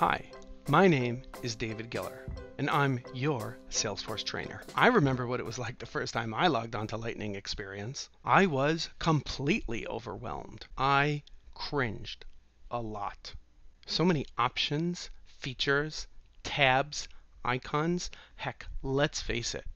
Hi, my name is David Giller, and I'm your Salesforce trainer. I remember what it was like the first time I logged onto Lightning Experience. I was completely overwhelmed. I cringed a lot. So many options, features, tabs, icons. Heck, let's face it.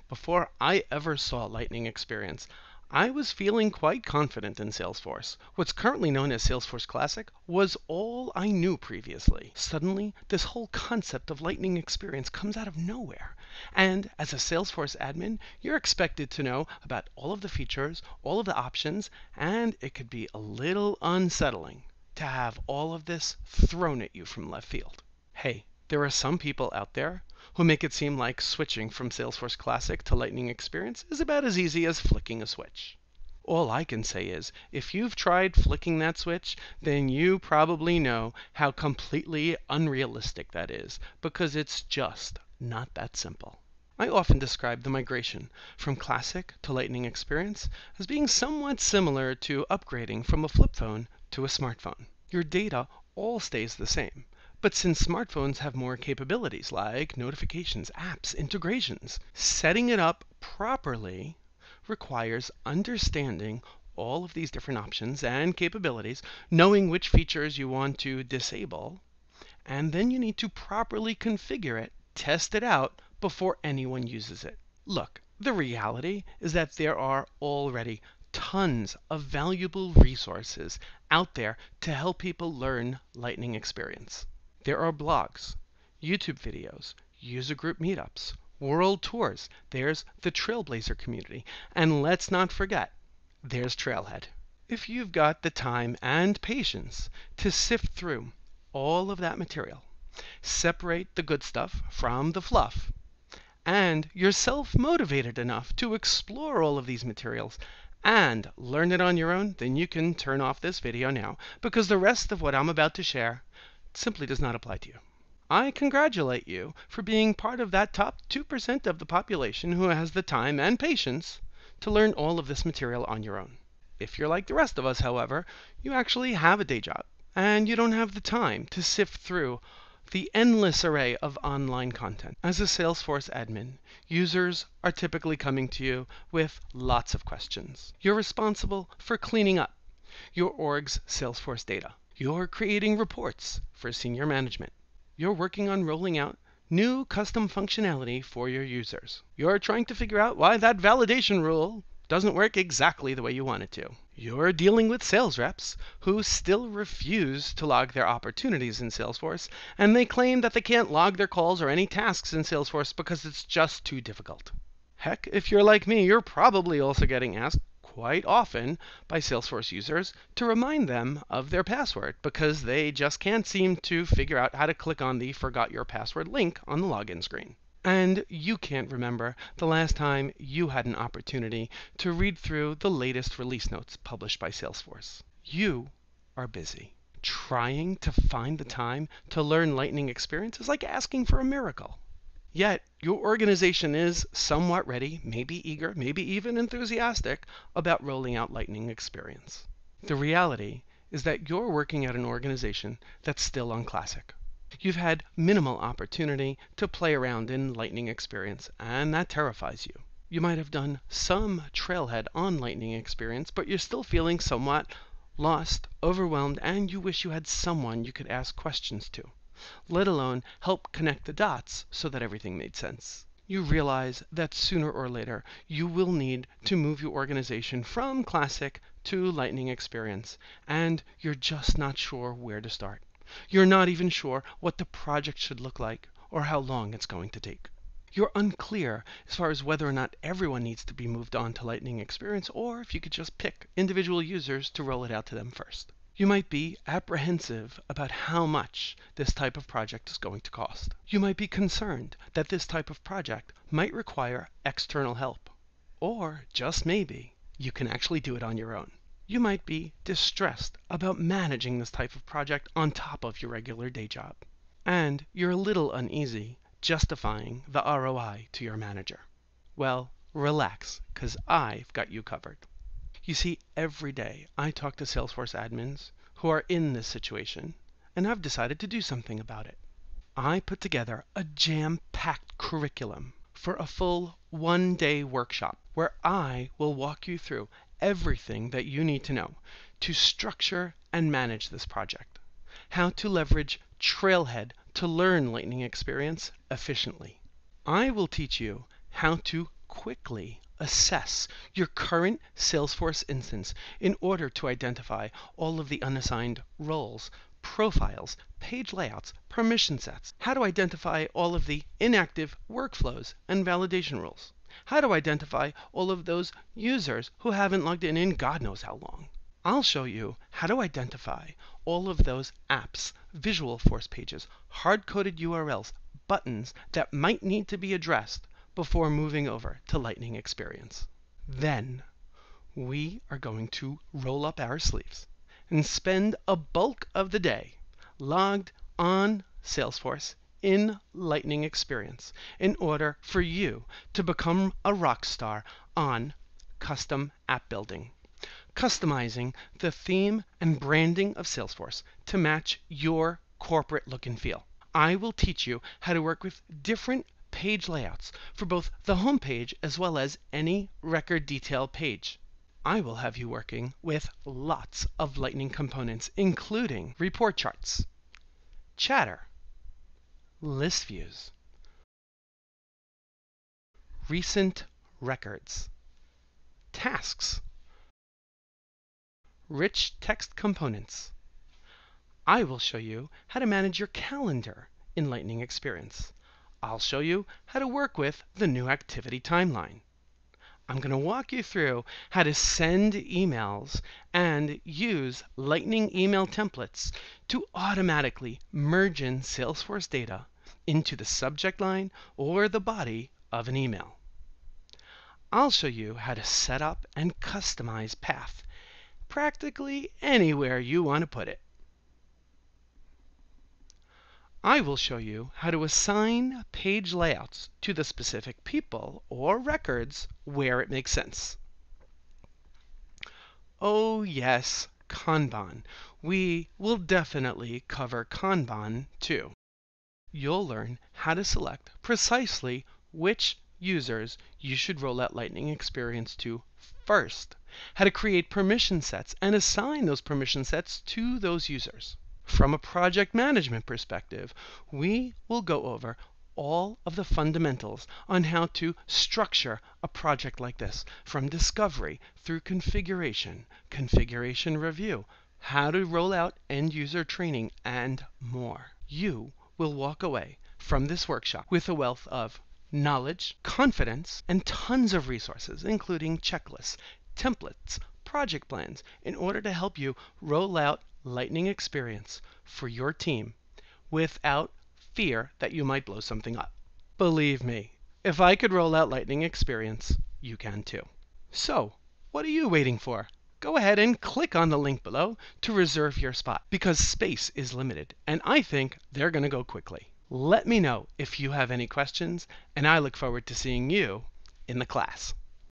Before I ever saw Lightning Experience, I was feeling quite confident in Salesforce. What's currently known as Salesforce Classic was all I knew previously. Suddenly, this whole concept of Lightning Experience comes out of nowhere. And as a Salesforce admin, you're expected to know about all of the features, all of the options, and it could be a little unsettling to have all of this thrown at you from left field. Hey, there are some people out there who make it seem like switching from Salesforce Classic to Lightning Experience is about as easy as flicking a switch. All I can say is, if you've tried flicking that switch, then you probably know how completely unrealistic that is, because it's just not that simple. I often describe the migration from Classic to Lightning Experience as being somewhat similar to upgrading from a flip phone to a smartphone. Your data all stays the same. But since smartphones have more capabilities like notifications, apps, integrations, setting it up properly requires understanding all of these different options and capabilities, knowing which features you want to disable, and then you need to properly configure it, test it out before anyone uses it. Look, the reality is that there are already tons of valuable resources out there to help people learn Lightning Experience. There are blogs, YouTube videos, user group meetups, world tours. There's the Trailblazer community. And let's not forget, there's Trailhead. If you've got the time and patience to sift through all of that material, separate the good stuff from the fluff, and you're self-motivated enough to explore all of these materials and learn it on your own, then you can turn off this video now, because the rest of what I'm about to share simply does not apply to you. I congratulate you for being part of that top 2% of the population who has the time and patience to learn all of this material on your own. If you're like the rest of us, however, you actually have a day job, and you don't have the time to sift through the endless array of online content. As a Salesforce admin, users are typically coming to you with lots of questions. You're responsible for cleaning up your org's Salesforce data. You're creating reports for senior management. You're working on rolling out new custom functionality for your users. You're trying to figure out why that validation rule doesn't work exactly the way you want it to. You're dealing with sales reps who still refuse to log their opportunities in Salesforce, and they claim that they can't log their calls or any tasks in Salesforce because it's just too difficult. Heck, if you're like me, you're probably also getting asked quite often by Salesforce users to remind them of their password because they just can't seem to figure out how to click on the forgot your password link on the login screen. And you can't remember the last time you had an opportunity to read through the latest release notes published by Salesforce. You are busy. Trying to find the time to learn Lightning Experience is like asking for a miracle. Yet, your organization is somewhat ready, maybe eager, maybe even enthusiastic about rolling out Lightning Experience. The reality is that you're working at an organization that's still on Classic. You've had minimal opportunity to play around in Lightning Experience, and that terrifies you. You might have done some Trailhead on Lightning Experience, but you're still feeling somewhat lost, overwhelmed, and you wish you had someone you could ask questions to, let alone help connect the dots so that everything made sense. You realize that sooner or later you will need to move your organization from Classic to Lightning Experience, and you're just not sure where to start. You're not even sure what the project should look like or how long it's going to take. You're unclear as far as whether or not everyone needs to be moved on to Lightning Experience, or if you could just pick individual users to roll it out to them first. You might be apprehensive about how much this type of project is going to cost. You might be concerned that this type of project might require external help. Or, just maybe, you can actually do it on your own. You might be distressed about managing this type of project on top of your regular day job. And you're a little uneasy justifying the ROI to your manager. Well, relax, because I've got you covered. You see, every day I talk to Salesforce admins who are in this situation, and I've decided to do something about it. I put together a jam-packed curriculum for a full one-day workshop where I will walk you through everything that you need to know to structure and manage this project. How to leverage Trailhead to learn Lightning Experience efficiently. I will teach you how to quickly assess your current Salesforce instance in order to identify all of the unassigned roles, profiles, page layouts, permission sets, how to identify all of the inactive workflows and validation rules, how to identify all of those users who haven't logged in God knows how long. I'll show you how to identify all of those apps, visual force pages, hard-coded URLs, buttons that might need to be addressed before moving over to Lightning Experience. Then we are going to roll up our sleeves and spend a bulk of the day logged on Salesforce in Lightning Experience in order for you to become a rock star on custom app building, customizing the theme and branding of Salesforce to match your corporate look and feel. I will teach you how to work with different page layouts for both the home page as well as any record detail page. I will have you working with lots of Lightning components, including report charts, chatter, list views, recent records, tasks, rich text components. I will show you how to manage your calendar in Lightning Experience. I'll show you how to work with the new activity timeline. I'm going to walk you through how to send emails and use Lightning email templates to automatically merge in Salesforce data into the subject line or the body of an email. I'll show you how to set up and customize path practically anywhere you want to put it. I will show you how to assign page layouts to the specific people or records where it makes sense. Oh yes, Kanban. We will definitely cover Kanban too. You'll learn how to select precisely which users you should roll out Lightning Experience to first, how to create permission sets and assign those permission sets to those users. From a project management perspective, we will go over all of the fundamentals on how to structure a project like this, from discovery through configuration, configuration review, how to roll out end user training, and more. You will walk away from this workshop with a wealth of knowledge, confidence, and tons of resources, including checklists, templates, project plans, in order to help you roll out Lightning Experience for your team without fear that you might blow something up. Believe me, if I could roll out Lightning Experience, you can too. So, what are you waiting for? Go ahead and click on the link below to reserve your spot, because space is limited, and I think they're going to go quickly. Let me know if you have any questions, and I look forward to seeing you in the class.